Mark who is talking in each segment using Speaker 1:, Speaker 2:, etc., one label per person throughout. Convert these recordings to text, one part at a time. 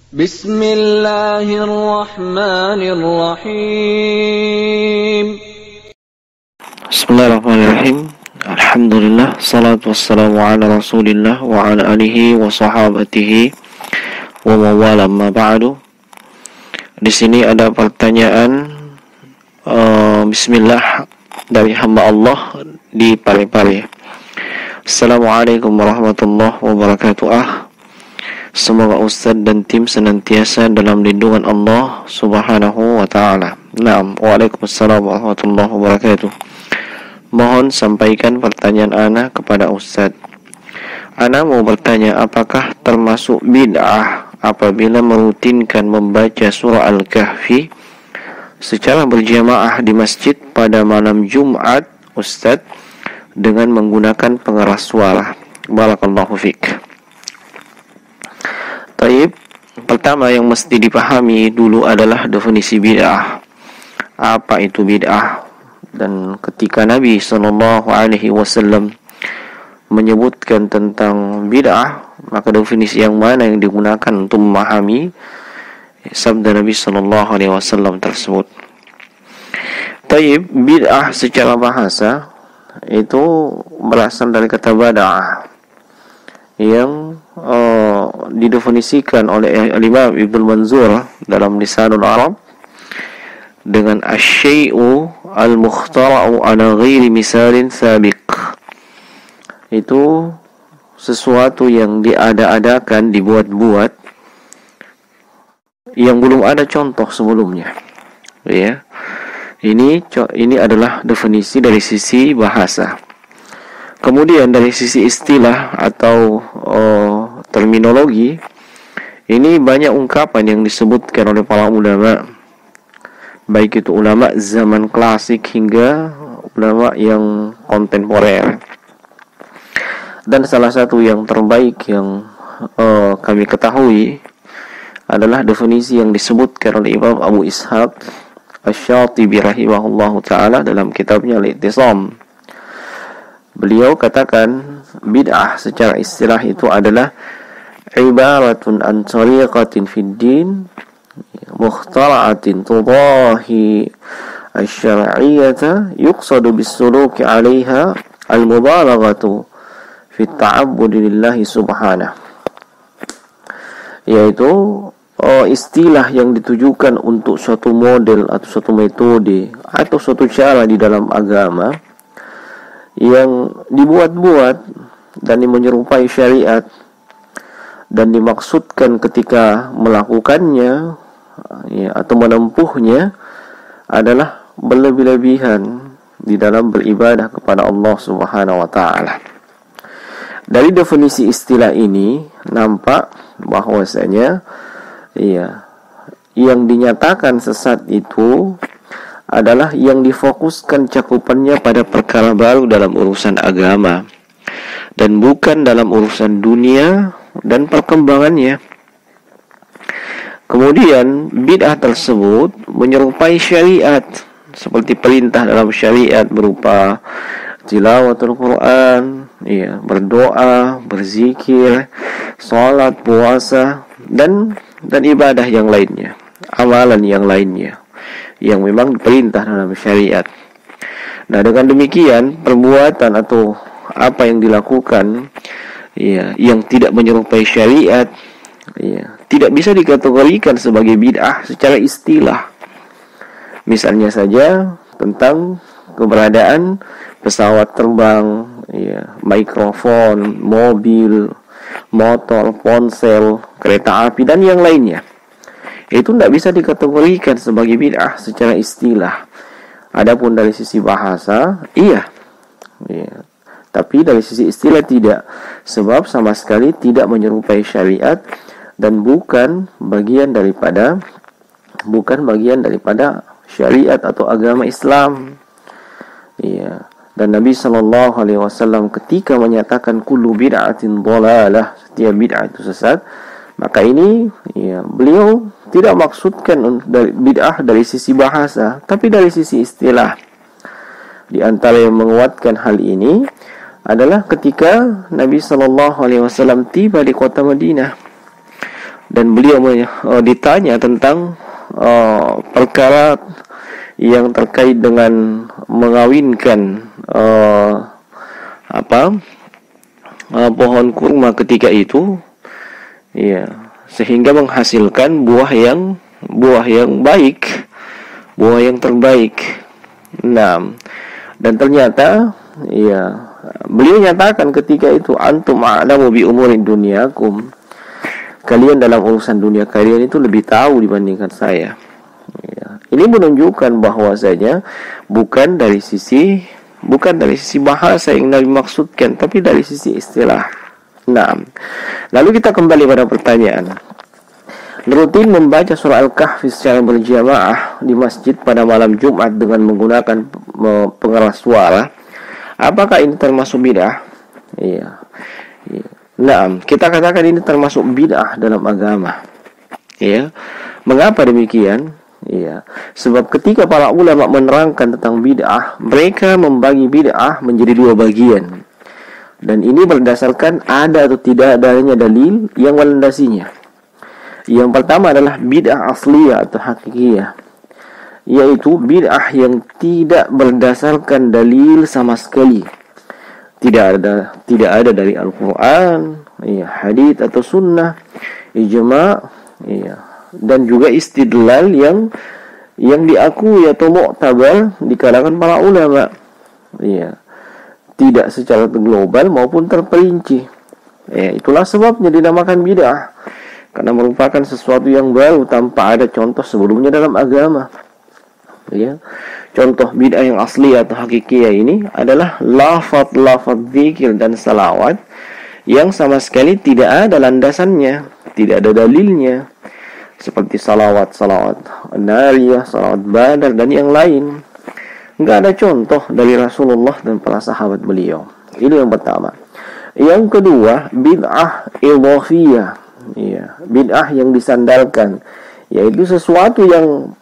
Speaker 1: Bismillahirrahmanirrahim.
Speaker 2: Bismillahirrahmanirrahim. Alhamdulillah, salatu wassalamu ala rasulillah wa ala alihi wa sahabatihi wa mawala ma ba'du. Di sini ada pertanyaan Bismillah dari hamba Allah di Parepare. Assalamualaikum warahmatullahi wabarakatuh. Semoga Ustadz dan tim senantiasa dalam lindungan Allah Subhanahu wa ta'ala. Naam, waalaikumsalam warahmatullahi wabarakatuh. Mohon sampaikan pertanyaan ana kepada Ustadz. Ana mau bertanya, apakah termasuk bid'ah apabila merutinkan membaca surah Al-Kahfi secara berjamaah di masjid pada malam Jumat, Ustadz, dengan menggunakan pengeras suara? Barakallahu fiik. Taib, pertama yang mesti dipahami dulu adalah definisi bid'ah. Apa itu bid'ah? Dan ketika Nabi SAW menyebutkan tentang bid'ah, maka definisi yang mana yang digunakan untuk memahami sabda Nabi SAW tersebut? Taib, bid'ah secara bahasa itu berasal dari kata bada'ah yang didefinisikan oleh Imam Ibnu Manzur dalam Lisanul Arab dengan asy-syai'u al-mukhtara'u ala ghairi misalin sabiq. Itu sesuatu yang diada-adakan, dibuat-buat, yang belum ada contoh sebelumnya. Ya. Ini adalah definisi dari sisi bahasa. Kemudian dari sisi istilah atau terminologi, ini banyak ungkapan yang disebutkan oleh para ulama, baik itu ulama zaman klasik hingga ulama yang kontemporer. Dan salah satu yang terbaik yang kami ketahui adalah definisi yang disebutkan oleh Imam Abu Ishaq Asy-Syatibi rahimahullahu ta'ala dalam kitabnya Al-I'tisam. Beliau katakan bid'ah secara istilah itu adalah ibaratun an tariqatin fid din mukhtara'atin tudahi asy-syar'iyyata yuqsadu bis-suluki 'alaiha al-mubalaghatu fi at-ta'abbud lillahi subhanahu. Yaitu istilah yang ditujukan untuk suatu model atau suatu metode atau suatu cara di dalam agama yang dibuat-buat dan menyerupai syariat, dan dimaksudkan ketika melakukannya ya, atau menempuhnya adalah berlebih-lebihan di dalam beribadah kepada Allah Subhanahu wa ta'ala. Dari definisi istilah ini nampak bahwasanya ya, yang dinyatakan sesat itu adalah yang difokuskan cakupannya pada perkara baru dalam urusan agama dan bukan dalam urusan dunia dan perkembangannya. Kemudian bid'ah tersebut menyerupai syariat, seperti perintah dalam syariat berupa tilawatul Quran, ya, berdoa, berzikir, salat, puasa, dan ibadah yang lainnya, amalan yang lainnya yang memang diperintah dalam syariat. Nah, dengan demikian perbuatan atau apa yang dilakukan ya, yang tidak menyerupai syariat ya, tidak bisa dikategorikan sebagai bid'ah secara istilah. Misalnya saja tentang keberadaan pesawat terbang ya, mikrofon, mobil, motor, ponsel, kereta api, dan yang lainnya. Itu tidak bisa dikategorikan sebagai bid'ah secara istilah. Adapun dari sisi bahasa, iya. Tapi dari sisi istilah tidak, sebab sama sekali tidak menyerupai syariat dan bukan bagian daripada syariat atau agama Islam. Iya. Dan Nabi SAW ketika menyatakan kullu bid'atin dhalalah, setiap bid'ah itu sesat, maka ini ya, beliau tidak maksudkan dari bid'ah dari sisi bahasa, tapi dari sisi istilah. Di antara yang menguatkan hal ini adalah ketika Nabi SAW tiba di kota Madinah. dan beliau ditanya tentang perkara yang terkait dengan mengawinkan pohon kurma ketika itu, ya, sehingga menghasilkan buah yang baik, buah yang terbaik. Nah, dan ternyata, ya, beliau nyatakan ketika itu, antum a'lamu bi umurid dunyakum, kalian dalam urusan dunia kalian itu lebih tahu dibandingkan saya. Ya. Ini menunjukkan bahwasanya bukan dari sisi bahasa yang Nabi maksudkan, tapi dari sisi istilah. Nah, lalu kita kembali pada pertanyaan. Rutin membaca surah Al-Kahfi secara berjamaah di masjid pada malam Jumat dengan menggunakan pengeras suara, apakah ini termasuk bid'ah? Iya. Nah, kita katakan ini termasuk bid'ah dalam agama. Ya. Mengapa demikian? Iya, sebab ketika para ulama menerangkan tentang bid'ah, mereka membagi bid'ah menjadi dua bagian. Dan ini berdasarkan ada atau tidak adanya dalil yang melandasinya. Yang pertama adalah bid'ah asliyah atau hakikiyah, yaitu bid'ah yang tidak berdasarkan dalil sama sekali. Tidak ada dari Al-Quran, ya, hadits atau sunnah, ijma', ya, dan juga istidlal yang diakui atau mu'tabar di kalangan para ulama, ya, tidak secara global maupun terperinci. Ya, itulah sebabnya dinamakan bid'ah, karena merupakan sesuatu yang baru tanpa ada contoh sebelumnya dalam agama. Ya, contoh bid'ah yang asli atau hakikiyah ini adalah lafaz zikir dan salawat yang sama sekali tidak ada landasannya, tidak ada dalilnya, seperti salawat nariyah, salawat badar, dan yang lain. Enggak ada contoh dari Rasulullah dan para sahabat beliau. Ini yang pertama. Yang kedua, bid'ah idhafiyah. Ya, bid'ah yang disandalkan, yaitu sesuatu yang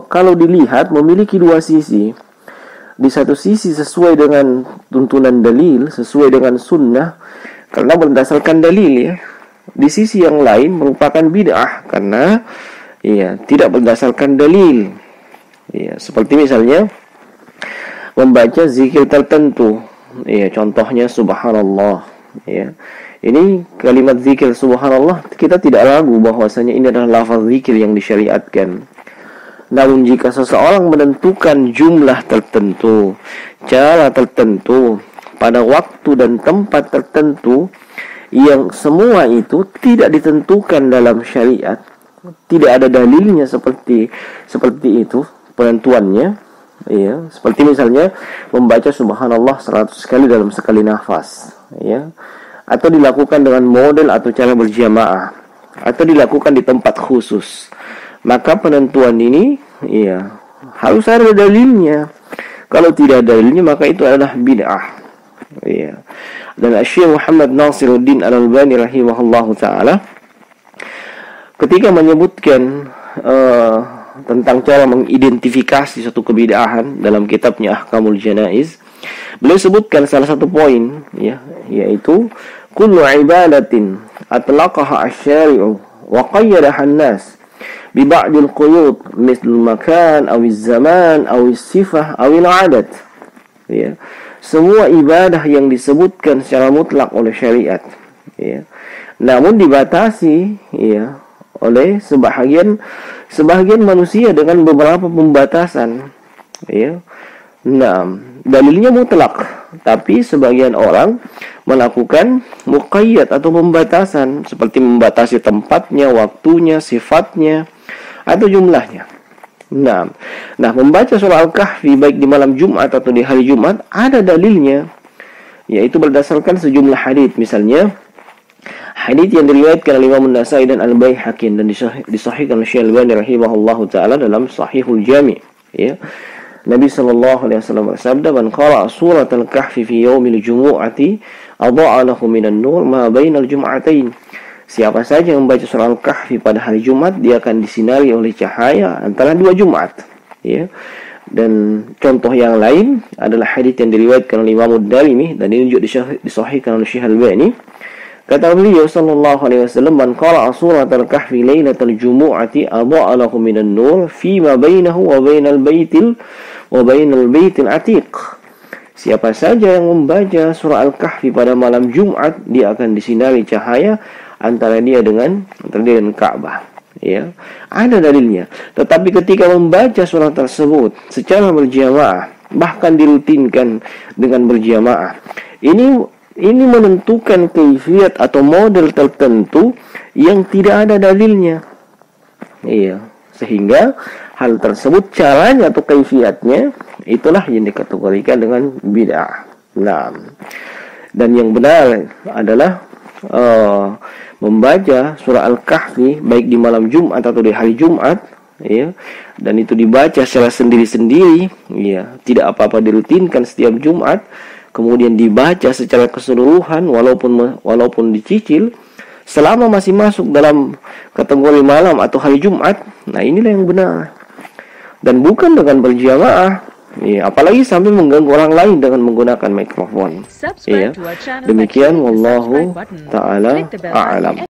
Speaker 2: kalau dilihat memiliki dua sisi. Di satu sisi sesuai dengan tuntunan dalil, sesuai dengan sunnah, karena berdasarkan dalil, ya. Di sisi yang lain merupakan bid'ah karena, ya, tidak berdasarkan dalil. Ya, seperti misalnya membaca zikir tertentu. Ya, contohnya subhanallah. Ya. Ini kalimat zikir subhanallah, kita tidak ragu bahwasanya ini adalah lafaz zikir yang disyariatkan. Namun jika seseorang menentukan jumlah tertentu, cara tertentu, pada waktu dan tempat tertentu, yang semua itu tidak ditentukan dalam syariat, tidak ada dalilnya seperti itu penentuannya, ya, seperti misalnya membaca subhanallah 100 kali dalam sekali nafas, ya, atau dilakukan dengan model atau cara berjamaah, atau dilakukan di tempat khusus, maka penentuan ini, ya, harus ada dalilnya. Kalau tidak ada dalilnya, maka itu adalah bid'ah. Ya. Dan Syekh Muhammad Nasiruddin Al-Albani rahimahullahu taala ketika menyebutkan tentang cara mengidentifikasi suatu kebid'ahan dalam kitabnya Ahkamul Janaiz, beliau sebutkan salah satu poin, ya, yaitu kullu ibadatin atlaqaha asy-syari'u wa qayyadaha an-nas bi ba'dil quyud misl makan aw az-zaman aw as-sifah aw al-'adad. Ya. Semua ibadah yang disebutkan secara mutlak oleh syariat, ya, namun dibatasi, ya, oleh sebahagian manusia dengan beberapa pembatasan, ya. Nah, dalilnya mutlak, tapi sebagian orang melakukan muqayyad atau pembatasan, seperti membatasi tempatnya, waktunya, sifatnya, atau jumlahnya. Nah, membaca surah Al-Kahfi baik di malam Jumat atau di hari Jumat ada dalilnya, yaitu berdasarkan sejumlah hadits. Misalnya hadits yang diriwayatkan oleh Imam An-Nasa'i dan Al-Baihaqi dan disahihkan oleh Syekh Al-Albani rahimahullahu taala dalam Sahihul Jami', ya. Nabi sallallahu alaihi wasallam bersabda, "Man qara'a surat Al-Kahfi fi yaumil jumu'ati adha'a lahu minan nur ma bainal jum'atain." Siapa saja yang membaca surah Al-Kahfi pada hari Jumat, dia akan disinari oleh cahaya antara dua Jumat, ya. Dan contoh yang lain adalah hadits yang diriwayatkan oleh Imam Ad-Darimi dan ini juga disahihkan oleh Syekh Al-Albani Kata beliau sallallahu alaihi wasallam, "Man qara'a suratal kahfi lailatal jumu'ati adha'a lahu minan nur fi ma bainahu wa bainal baitil atiq." Siapa saja yang membaca surah Al-Kahfi pada malam Jumat, dia akan disinari cahaya antara dia dengan Ka'bah. Ya, ada dalilnya. Tetapi ketika membaca surah tersebut secara berjamaah, bahkan dirutinkan dengan berjamaah, ini menentukan kaifiat atau model tertentu yang tidak ada dalilnya. Iya, sehingga hal tersebut, caranya atau kaifiatnya, itulah yang dikategorikan dengan bid'ah. Nah, dan yang benar adalah membaca surah Al-Kahfi baik di malam Jumat atau di hari Jumat, ya, dan itu dibaca secara sendiri-sendiri, ya, tidak apa-apa dirutinkan setiap Jumat, kemudian dibaca secara keseluruhan walaupun dicicil, selama masih masuk dalam kategori malam atau hari Jumat. Nah, inilah yang benar, dan bukan dengan berjamaah, ya, apalagi sampai mengganggu orang lain dengan menggunakan mikrofon. Ya, demikian, wallahu ta'ala a'lam.